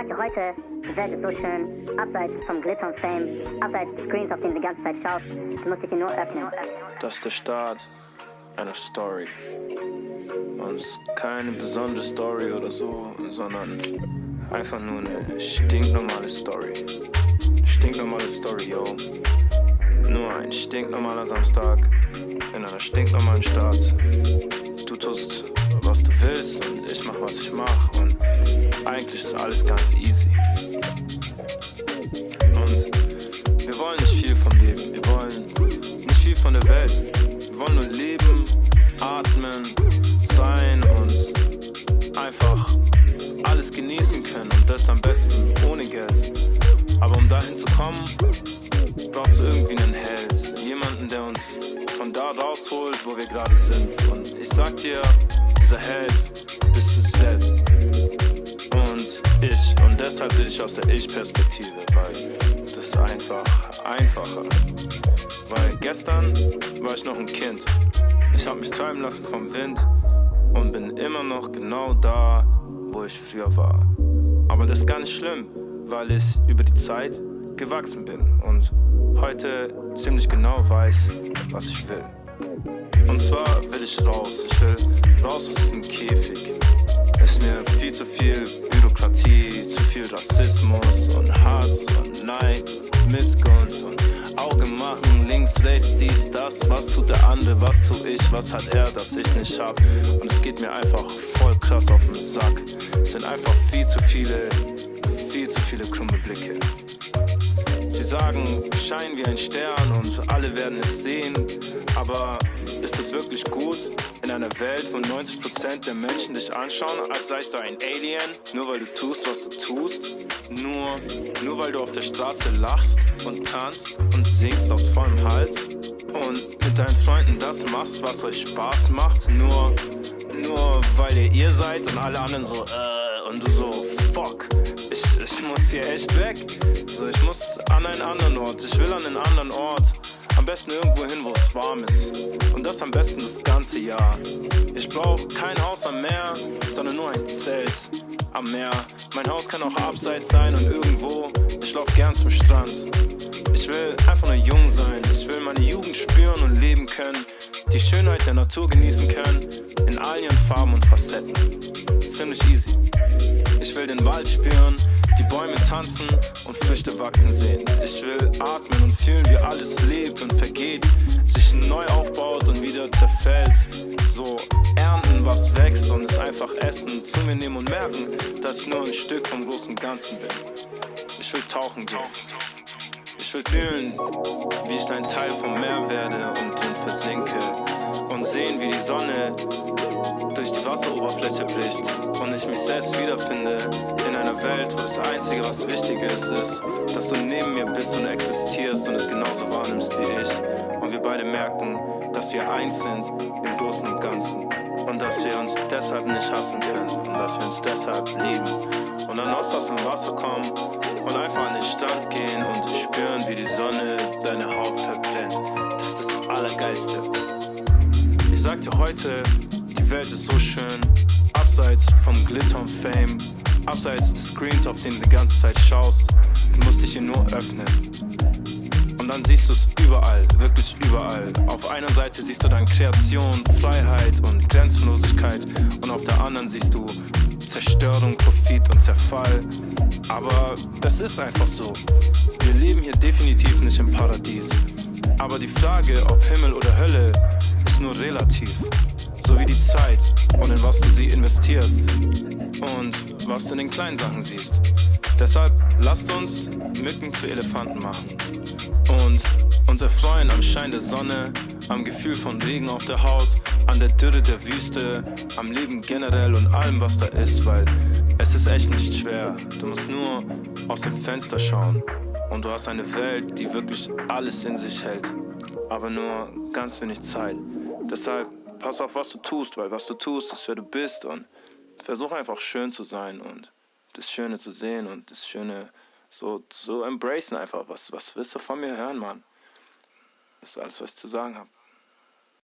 sag dir heute, die Welt ist so schön, abseits vom Glitter und Fame, abseits des Screens, auf den du die ganze Zeit schaust, du musst dich hier nur öffnen. Das ist der Start einer Story. Und es ist keine besondere Story oder so, sondern einfach nur eine stinknormale Story. Stinknormale Story, yo. Nur ein stinknormaler Samstag in einer stinknormalen Stadt. Du tust, was du willst und ich mach, was ich mach. Und eigentlich ist alles ganz easy. Und wir wollen nicht viel vom Leben. Wir wollen nicht viel von der Welt. Wir wollen nur leben, atmen, sein und einfach alles genießen können. Und das am besten ohne Geld. Aber um dahin zu kommen, braucht es irgendwie einen Held. Jemanden, der uns von da rausholt, wo wir gerade sind. Und ich sag dir, dieser Held bist du selbst. Und ich. Und deshalb will ich aus der Ich-Perspektive, weil das ist einfach einfacher. Weil gestern war ich noch ein Kind. Ich hab mich treiben lassen vom Wind und bin immer noch genau da, wo ich früher war. Aber das ist gar nicht schlimm, weil ich über die Zeit gewachsen bin und heute ziemlich genau weiß, was ich will. Und zwar will ich raus. Ich will raus aus diesem Käfig. Es ist mir viel zu viel Bürokratie, zu viel Rassismus und Hass und Neid und Missgunst und Auge machen, links, rechts, dies, das. Was tut der andere, was tu ich, was hat er, das ich nicht hab. Und es geht mir einfach voll krass auf den Sack. Es sind einfach viel zu viele krumme Blicke. Sie sagen, schein wie ein Stern und alle werden es sehen. Aber ist es wirklich gut, in einer Welt, wo 90% der Menschen dich anschauen, als seist du ein Alien? Nur weil du tust, was du tust? Nur weil du auf der Straße lachst und tanzt und singst aus vollem Hals? Und mit deinen Freunden das machst, was euch Spaß macht? Nur weil ihr seid und alle anderen so, und du so, fuck. Ich muss hier echt weg. So, ich muss an einen anderen Ort. Ich will an einen anderen Ort. Am besten irgendwo hin, wo es warm ist. Und das am besten das ganze Jahr. Ich brauch kein Haus am Meer, sondern nur ein Zelt am Meer. Mein Haus kann auch abseits sein und irgendwo. Ich lauf gern zum Strand. Ich will einfach nur jung sein. Ich will meine Jugend spüren und leben können. Die Schönheit der Natur genießen können. In all ihren Farben und Facetten. Ziemlich easy. Ich will den Wald spüren, die Bäume tanzen und Früchte wachsen sehen. Ich will atmen und fühlen, wie alles lebt und vergeht, sich neu aufbaut und wieder zerfällt. So ernten, was wächst und es einfach essen, zu mir nehmen und merken, dass ich nur ein Stück vom großen Ganzen bin. Ich will tauchen gehen. Ich will fühlen, wie ich ein Teil vom Meer werde und drin versinke. Und sehen, wie die Sonne durch die Wasseroberfläche bricht und ich mich selbst wiederfinde in einer Welt, wo das Einzige, was wichtig ist, dass du neben mir bist und existierst und es genauso wahrnimmst wie ich. Und wir beide merken, dass wir eins sind im Großen und Ganzen und dass wir uns deshalb nicht hassen können und dass wir uns deshalb lieben. Und dann aus dem Wasser kommen und einfach an den Strand gehen und spüren, wie die Sonne deine Haut verbrennt. Das ist das Allergeilste. Ich sag dir heute, die Welt ist so schön, abseits vom Glitter und Fame, abseits des Screens, auf den du die ganze Zeit schaust. Du musst dich hier nur öffnen. Und dann siehst du es überall, wirklich überall. Auf einer Seite siehst du dann Kreation, Freiheit und Grenzenlosigkeit und auf der anderen siehst du Zerstörung, Profit und Zerfall. Aber das ist einfach so. Wir leben hier definitiv nicht im Paradies. Aber die Frage, ob Himmel oder Hölle, ist nur relativ. So wie die Zeit und in was du sie investierst und was du in den kleinen Sachen siehst. Deshalb lasst uns Mücken zu Elefanten machen und uns erfreuen am Schein der Sonne, am Gefühl von Regen auf der Haut, an der Dürre der Wüste, am Leben generell und allem, was da ist, weil es ist echt nicht schwer. Du musst nur aus dem Fenster schauen und du hast eine Welt, die wirklich alles in sich hält, aber nur ganz wenig Zeit. Deshalb pass auf, was du tust, weil was du tust, ist, wer du bist und versuch einfach schön zu sein und das Schöne zu sehen und das Schöne so embracen einfach. Was willst du von mir hören, Mann? Das ist alles, was ich zu sagen habe.